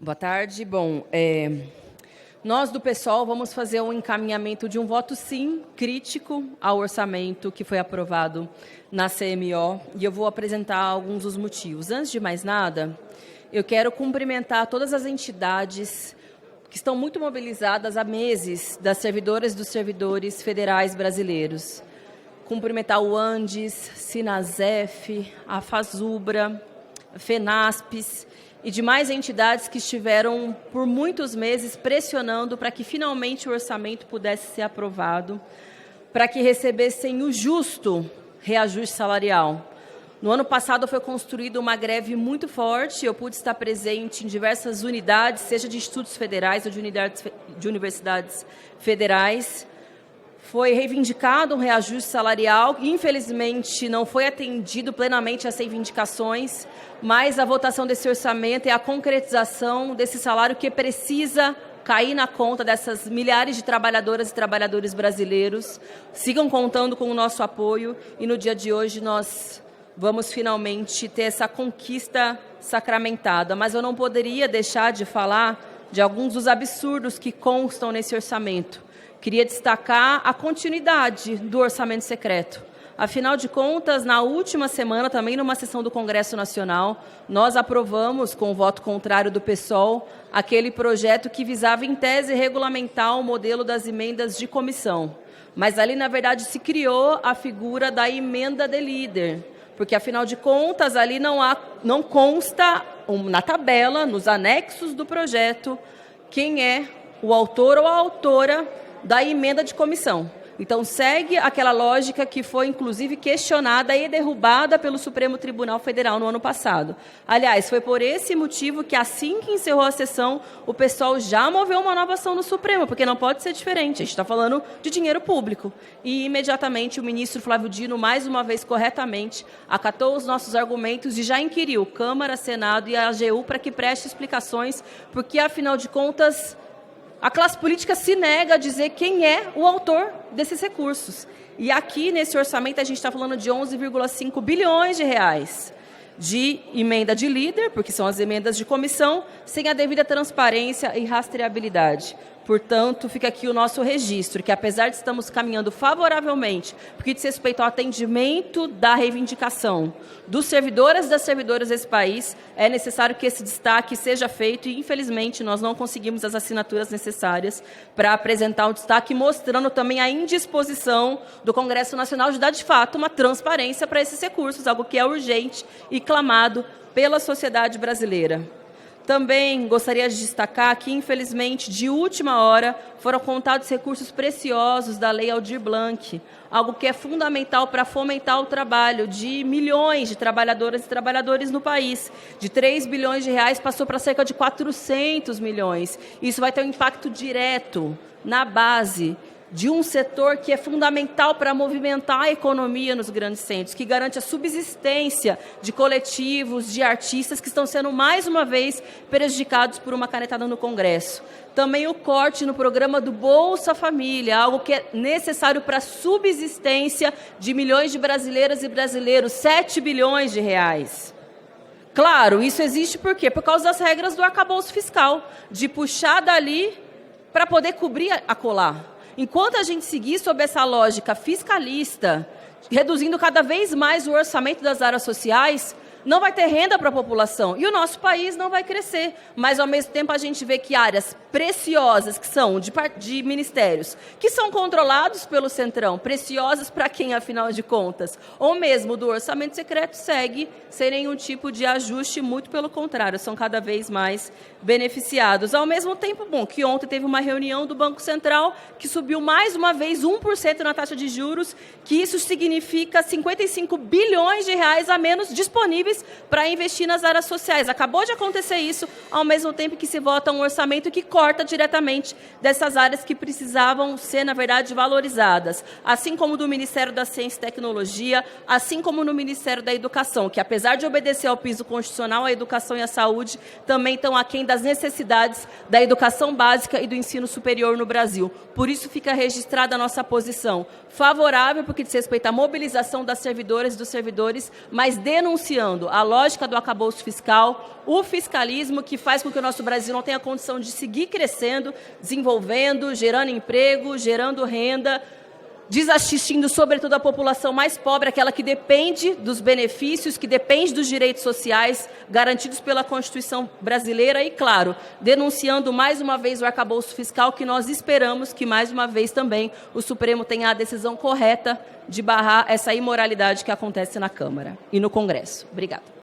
Boa tarde. Bom, nós do PSOL vamos fazer um encaminhamento de um voto sim crítico ao orçamento que foi aprovado na CMO e eu vou apresentar alguns dos motivos. Antes de mais nada, eu quero cumprimentar todas as entidades que estão muito mobilizadas há meses das servidoras e dos servidores federais brasileiros. Cumprimentar o Andes, Sinasef, a Fazubra, a FENASPES e demais entidades que estiveram por muitos meses pressionando para que finalmente o orçamento pudesse ser aprovado, para que recebessem o justo reajuste salarial. No ano passado foi construída uma greve muito forte, eu pude estar presente em diversas unidades, seja de institutos federais ou de universidades federais. Foi reivindicado um reajuste salarial, infelizmente não foi atendido plenamente às reivindicações, mas a votação desse orçamento é a concretização desse salário que precisa cair na conta dessas milhares de trabalhadoras e trabalhadores brasileiros. Sigam contando com o nosso apoio e no dia de hoje nós vamos finalmente ter essa conquista sacramentada. Mas eu não poderia deixar de falar de alguns dos absurdos que constam nesse orçamento. Queria destacar a continuidade do orçamento secreto. Afinal de contas, na última semana, também numa sessão do Congresso Nacional, nós aprovamos, com o voto contrário do PSOL, aquele projeto que visava, em tese, regulamentar o modelo das emendas de comissão. Mas ali, na verdade, se criou a figura da emenda de líder, porque, afinal de contas, ali não consta na tabela, nos anexos do projeto, quem é o autor ou a autora da emenda de comissão. Então, segue aquela lógica que foi, inclusive, questionada e derrubada pelo Supremo Tribunal Federal no ano passado. Aliás, foi por esse motivo que, assim que encerrou a sessão, o PSOL já moveu uma nova ação no Supremo, porque não pode ser diferente. A gente está falando de dinheiro público. E, imediatamente, o ministro Flávio Dino, mais uma vez, corretamente, acatou os nossos argumentos e já inquiriu Câmara, Senado e a AGU para que preste explicações, porque, afinal de contas, a classe política se nega a dizer quem é o autor desses recursos. E aqui, nesse orçamento, a gente está falando de 11,5 bilhões de reais de emenda de líder, porque são as emendas de comissão, sem a devida transparência e rastreabilidade. Portanto, fica aqui o nosso registro, que apesar de estamos caminhando favoravelmente, porque diz respeito ao atendimento da reivindicação dos servidores e das servidoras desse país, é necessário que esse destaque seja feito e, infelizmente, nós não conseguimos as assinaturas necessárias para apresentar o destaque, mostrando também a indisposição do Congresso Nacional de dar, de fato, uma transparência para esses recursos, algo que é urgente e clamado pela sociedade brasileira. Também gostaria de destacar que, infelizmente, de última hora, foram contados recursos preciosos da Lei Aldir Blanc, algo que é fundamental para fomentar o trabalho de milhões de trabalhadoras e trabalhadores no país. De 3 bilhões de reais passou para cerca de 400 milhões. Isso vai ter um impacto direto na base de um setor que é fundamental para movimentar a economia nos grandes centros, que garante a subsistência de coletivos, de artistas que estão sendo, mais uma vez, prejudicados por uma canetada no Congresso. Também o corte no programa do Bolsa Família, algo que é necessário para a subsistência de milhões de brasileiras e brasileiros, 7 bilhões de reais. Claro, isso existe por quê? Por causa das regras do arcabouço fiscal, de puxar dali para poder cobrir a colar. Enquanto a gente seguir sob essa lógica fiscalista, reduzindo cada vez mais o orçamento das áreas sociais, não vai ter renda para a população e o nosso país não vai crescer. Mas, ao mesmo tempo, a gente vê que áreas preciosas, que são de ministérios, que são controlados pelo Centrão, preciosas para quem, afinal de contas, ou mesmo do orçamento secreto, segue sem nenhum tipo de ajuste, muito pelo contrário, são cada vez mais beneficiados. Ao mesmo tempo, bom, que ontem teve uma reunião do Banco Central que subiu mais uma vez 1% na taxa de juros, que isso significa 55 bilhões de reais a menos disponíveis para investir nas áreas sociais. Acabou de acontecer isso, ao mesmo tempo que se vota um orçamento que corta diretamente dessas áreas que precisavam ser, na verdade, valorizadas. Assim como do Ministério da Ciência e Tecnologia, assim como no Ministério da Educação, que, apesar de obedecer ao piso constitucional, a educação e a saúde também estão aquém das necessidades da educação básica e do ensino superior no Brasil. Por isso fica registrada a nossa posição favorável, porque diz respeito à mobilização das servidoras e dos servidores, mas denunciando denunciando a lógica do arcabouço fiscal, o fiscalismo que faz com que o nosso Brasil não tenha condição de seguir crescendo, desenvolvendo, gerando emprego, gerando renda, desassistindo, sobretudo, a população mais pobre, aquela que depende dos benefícios, que depende dos direitos sociais garantidos pela Constituição brasileira e, claro, denunciando mais uma vez o arcabouço fiscal, que nós esperamos que, mais uma vez, também o Supremo tenha a decisão correta de barrar essa imoralidade que acontece na Câmara e no Congresso. Obrigada.